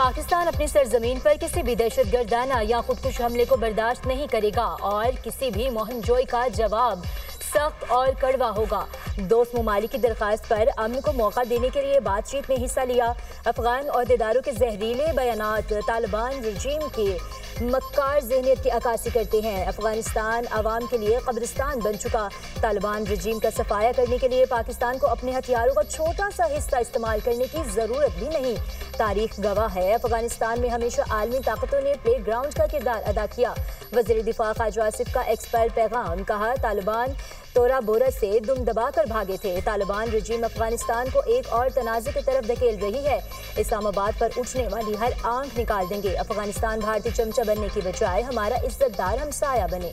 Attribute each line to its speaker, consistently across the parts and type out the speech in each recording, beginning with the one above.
Speaker 1: पाकिस्तान अपनी सरजमीन पर किसी भी दहशतगर्दाना या खुदकुश हमले को बर्दाश्त नहीं करेगा और किसी भी मुहिमजोई का जवाब सख्त और कड़वा होगा। दोस्त ममालिक की दरख्वास्त पर अमन को मौका देने के लिए बातचीत में हिस्सा लिया। अफगान अहदेदारों के जहरीले बयानात तालिबान रजीम के मक्कार ज़हनियत की अक्कासी करते हैं। अफगानिस्तान आवाम के लिए कब्रिस्तान बन चुका। तालिबान रजीम का सफाया करने के लिए पाकिस्तान को अपने हथियारों का छोटा सा हिस्सा इस्तेमाल करने की ज़रूरत भी नहीं। तारीख गवाह है, अफगानिस्तान में हमेशा आलमी ताकतों ने प्ले ग्राउंड का किरदार अदा किया। वज़ीर दिफा ख्वाजा आसिफ का एक्सपायर पैगाम, कहा तालिबान तोरा बोरा से दुम दबाकर भागे थे। तालिबान रजीम अफगानिस्तान को एक और तनाज़े की तरफ धकेल रही है। इस्लामाबाद पर उठने वाली हर आंख निकाल देंगे। अफगानिस्तान भारतीय चमचा बनने की बजाय हमारा इज्जतदार हमसाया बने।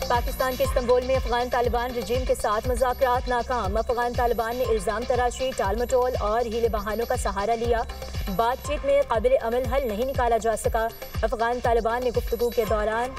Speaker 1: पाकिस्तान के इस्तांबुल में अफगान तालिबान रजीम के साथ मुज़ाकरात नाकाम। अफगान तालिबान ने इल्ज़ाम तराशी, टालमटोल और हीले बहानों का सहारा लिया। बातचीत में काबिल अमल हल नहीं निकाला जा सका। अफगान तालिबान ने गुफ्तगू के दौरान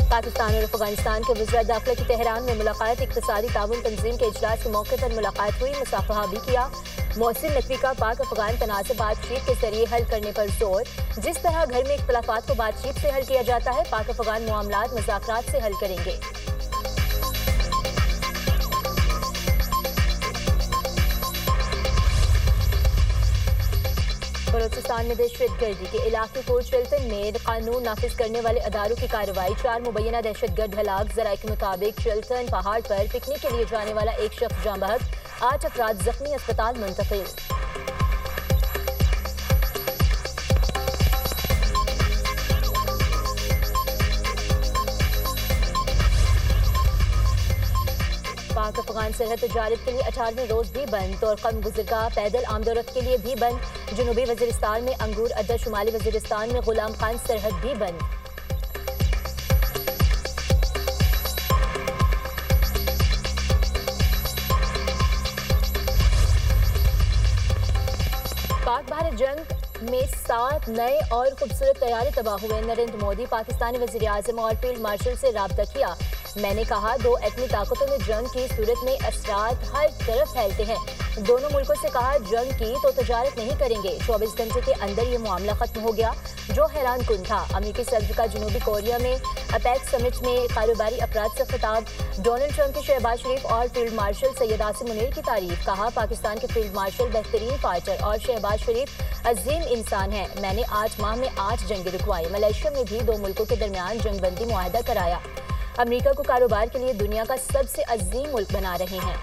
Speaker 1: पाकिस्तान और अफगानिस्तान के वज़ीर दाखिला की तेहरान में मुलाकात। इक़्तिसादी ताउन तंजीम के इजलास के मौके पर मुलाकात हुई, मुसाफहा भी किया। मोहसिन नकवी का पाक अफगान तनाज़े बातचीत के जरिए हल करने पर जोर। जिस तरह घर में इख्तलाफात को बातचीत से हल किया जाता है, पाक अफगान मामलात मुज़ाकरात से हल करेंगे। बलोचिस्तान में दहशतगर्दी के इलाके को चिल्टन में कानून नाफिज करने वाले अदारों की कार्रवाई। 4 मुबैना दहशतगर्द हलाक। ज़राए के मुताबिक चिल्टन पहाड़ पर पिकनिक के लिए जाने वाला एक शख्स जाँ बहक, 8 अफराद जख्मी, अस्पताल मुंतकिल। पाक अफगान सरहद तजारत के लिए 18वें रोज भी बंद। तोरकम गुज़रगाह पैदल आमदोरफ्त के लिए भी बंद। जनूबी वज़ीरिस्तान में अंगूर अड्डा, शुमाली वज़ीरिस्तान में गुलाम खान सरहद भी बंद। पाक भारत जंग में 7 नए और खूबसूरत तैयारे तबाह हुए। नरेंद्र मोदी पाकिस्तानी वज़ीर आज़म और फील्ड मार्शल से राब्ता किया। मैंने कहा, 2 एटमी ताकतों में जंग की सूरत में असरात हर तरफ फैलते हैं। दोनों मुल्कों से कहा, जंग की तो तजारत नहीं करेंगे। 24 घंटे के अंदर ये मामला खत्म हो गया, जो हैरान कुन था। अमेरिकी सदर का जनूबी कोरिया में अपेक समिट में कारोबारी अफराद से खिताब। डोनाल्ड ट्रंप के शहबाज शरीफ और फील्ड मार्शल सैयद आसिम मुनीर की तारीफ। कहा, पाकिस्तान के फील्ड मार्शल बेहतरीन फाइटर और शहबाज शरीफ अजीम इंसान है। मैंने 8 माह में 8 जंगें रुकवाई। मलेशिया में भी 2 मुल्कों के दरमियान जंगबंदी मुआहदा कराया। अमेरिका को कारोबार के लिए दुनिया का सबसे अजीम मुल्क बना रहे हैं।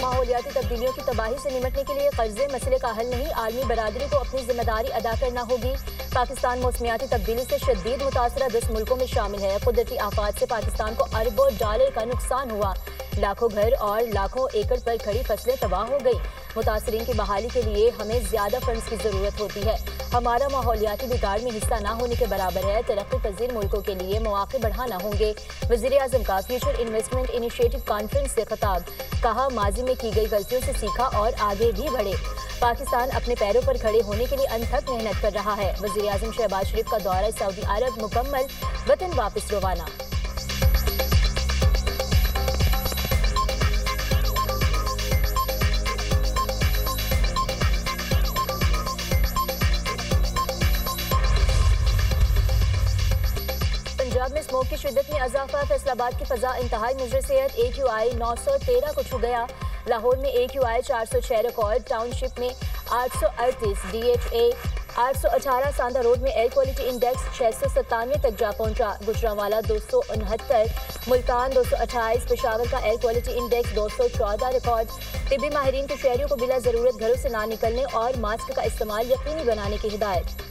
Speaker 1: माहौलियाती तब्दीलियों की तबाही से निपटने के लिए कर्जे मसले का हल नहीं, आलमी बरादरी को अपनी जिम्मेदारी अदा करना होगी। पाकिस्तान मौसमियाती तब्दीली से शदीद मुतासरा 10 मुल्कों में शामिल है। कुदरती आफात से पाकिस्तान को अरबों डॉलर का नुकसान हुआ। लाखों घर और लाखों एकड़ पर खड़ी फसलें तबाह हो गई। मुतासरीन की बहाली के लिए हमें ज्यादा फंड्स की जरूरत होती है। हमारा माहौलियाती बिगाड़ में हिस्सा ना होने के बराबर है। तरक्की पजीर मुल्कों के लिए मौके बढ़ाना होंगे। वज़ीर आज़म का फ्यूचर इन्वेस्टमेंट इनिशिएटिव कॉन्फ्रेंस से खिताब। कहा, माजी में की गई गलतियों से सीखा और आगे भी बढ़े। पाकिस्तान अपने पैरों पर खड़े होने के लिए अनथक मेहनत कर रहा है। वज़ीर आज़म शहबाज शरीफ का दौरा सऊदी अरब मुकम्मल, वतन वापस रवाना। पंजाब में स्मोक की शिद्दत में इजाफा, फैसलाबाद की फजा इंतहाई मुजर सेहत। AQI 913 को छू गया। लाहौर में AQI 406 रिकॉर्ड। टाउनशिप में 838, DHA 818। सांदा रोड में एयर क्वालिटी इंडेक्स 697 तक जा पहुंचा। गुजरांवाला 269, मुल्तान 228। पेशावर का एयर क्वालिटी इंडेक्स 214 रिकॉर्ड। तिब्बी माहिरीन के शहरियों को बिला ज़रूरत घरों से ना निकलने और मास्क का इस्तेमाल यकीनी बनाने की हिदायत।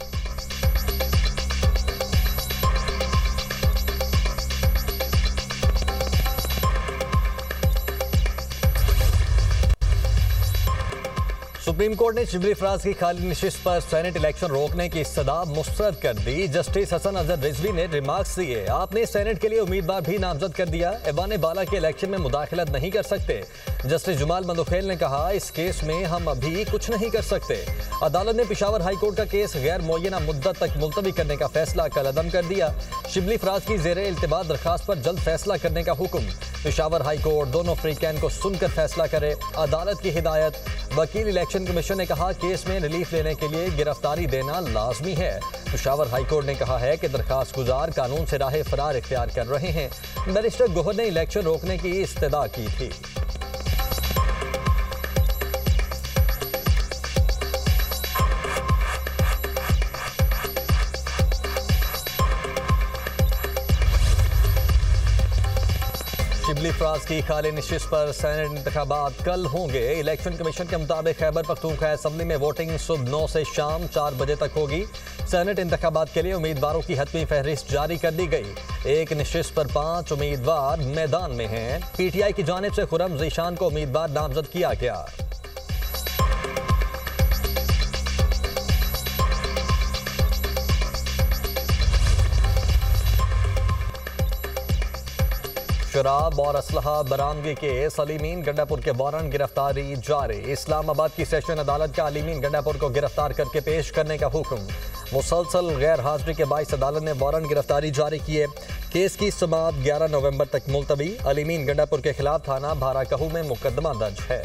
Speaker 2: सुप्रीम कोर्ट ने शिबली फराज की खाली नशिस्त पर सेनेट इलेक्शन रोकने की सदा मुस्तरद कर दी। जस्टिस हसन अजहर रिजवी ने रिमार्क्स दिए, आपने सेनेट के लिए उम्मीदवार भी नामजद कर दिया, ऐवान बाला के इलेक्शन में मुदाखलत नहीं कर सकते। जस्टिस जमाल मंदोखेल ने कहा, इस केस में हम अभी कुछ नहीं कर सकते। अदालत ने पेशावर हाई कोर्ट का केस गैर मुअय्यना मुद्दत तक मुलतवी करने का फैसला कलअदम कर दिया। शिबली फराज की ज़ेरे इल्तिबात दरखास्त पर जल्द फैसला करने का हुक्म। पेशावर हाई कोर्ट दोनों फ्रीकैन को सुनकर फैसला करे, अदालत की हिदायत। वकील इलेक्शन कमीशन ने कहा, केस में रिलीफ लेने के लिए गिरफ्तारी देना लाजमी है। पेशावर हाई कोर्ट ने कहा है कि दरखास्त गुजार कानून से राह फरार इख्तियार कर रहे हैं। बैरिस्टर गोहर ने इलेक्शन रोकने की इस्तदा की थी। शिबली फराज की खाली नशिस्त पर सेनेट इंतखाबात कल होंगे। इलेक्शन कमीशन के मुताबिक खैबर पख्तूनख्वा असम्बली में वोटिंग सुबह 9 से शाम 4 बजे तक होगी। सेनेट इंतखाबात के लिए उम्मीदवारों की हतमी फहरिस्त जारी कर दी गई। एक नशिस्त पर 5 उम्मीदवार मैदान में हैं। PTI की जानिब से खुर्रम ज़ीशान को उम्मीदवार नामजद किया गया। शराब और असलहा बरामदगी के सलीमीन गंडापुर के वारंट गिरफ्तारी जारी। इस्लामाबाद की सेशन अदालत का अलीमीन गंडापुर को गिरफ्तार करके पेश करने का हुक्म। मुसलसल गैर हाजिरी के बाइस अदालत ने वारंट गिरफ्तारी जारी किए। केस की समाअत 11 नवंबर तक मुलतवी। अलीमीन गंडापुर के खिलाफ थाना भाराकहू में मुकदमा दर्ज है।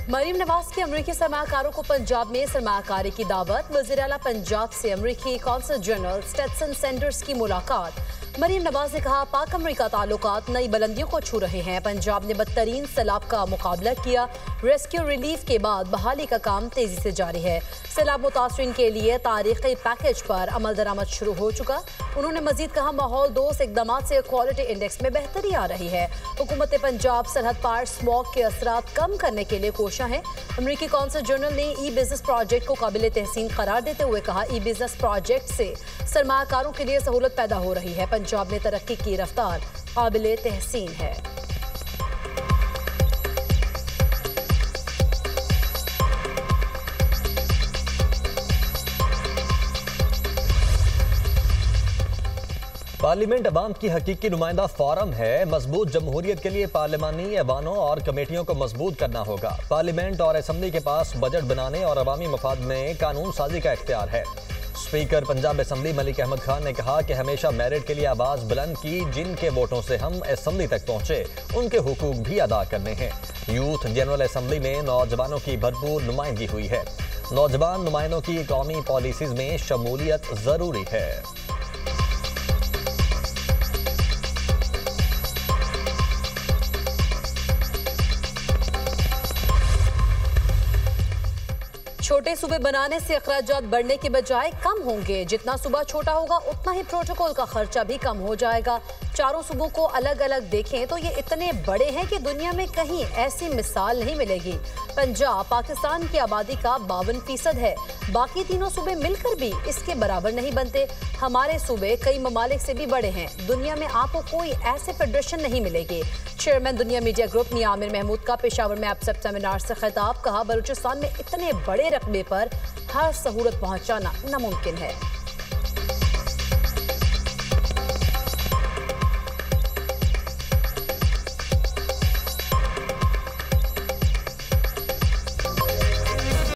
Speaker 3: मरीम नवाज के अमरीकी सरमाकारों को पंजाब में सरमाकारी की दावत। वज़ीर आला पंजाब से अमरीकी कौंसल जनरल स्टेटसन सैंडर्स की मुलाकात। मरीम नवाज ने कहा, पाक अमरीका ताल्लुकात नई बुलंदियों को छू रहे हैं। पंजाब ने बदतरीन सैलाब का मुकाबला किया। रेस्क्यू रिलीफ के बाद बहाली का काम तेजी से जारी है। सैलाब मुतासरीन के लिए तारीखी पैकेज पर अमल दरामद शुरू हो चुका। उन्होंने मजीद कहा, माहौल दोस्त इकदाम से क्वालिटी इंडेक्स में बेहतरी आ रही है। हुकूमत पंजाब सरहद पार स्मॉग के असरात कम करने के लिए कोशिश है। अमरीकी कौंसल जनरल ने ई बिजनेस प्रोजेक्ट को काबिल तहसीन करार देते हुए कहा, ई बिजनेस प्रोजेक्ट से सरमाकारों के लिए सहूलत पैदा हो रही है। पंजाब में तरक्की की रफ्तार काबिल तहसीन है।
Speaker 2: पार्लियामेंट अवाम की हकीकी नुमाइंदा फोरम है। मजबूत जमहूरियत के लिए पार्लिमानी ऐवानों और कमेटियों को मजबूत करना होगा। पार्लियामेंट और असम्बली के पास बजट बनाने और अवामी मफाद में कानून साजी का इख्तियार है। स्पीकर पंजाब असम्बली मलिक अहमद खान ने कहा कि हमेशा मेरिट के लिए आवाज़ बुलंद की। जिनके वोटों से हम असम्बली तक पहुँचे उनके हुकूक भी अदा करने हैं। यूथ जनरल असम्बली में नौजवानों की भरपूर नुमाइंदगी हुई है। नौजवान नुमाइंदों की कौमी पॉलिसीज़ में शमूलियत ज़रूरी है।
Speaker 3: छोटे सूबे बनाने से अखराजात बढ़ने के बजाय कम होंगे। जितना सूबा छोटा होगा उतना ही प्रोटोकॉल का खर्चा भी कम हो जाएगा। चारों सूबों को अलग अलग देखें तो ये इतने बड़े हैं कि दुनिया में कहीं ऐसी मिसाल नहीं मिलेगी। पंजाब पाकिस्तान की आबादी का 52% है। बाकी तीनों सूबे मिलकर भी इसके बराबर नहीं बनते। हमारे सूबे कई ममालिक से भी बड़े हैं। दुनिया में आपको कोई ऐसे फेडरेशन नहीं मिलेगी। चेयरमैन दुनिया मीडिया ग्रुप मियां आमिर महमूद का पेशावर में एपसेप सेमिनार से खिताब। कहा, बलूचिस्तान में इतने बड़े रकबे पर हर सहूलत पहुंचाना नामुमकिन है।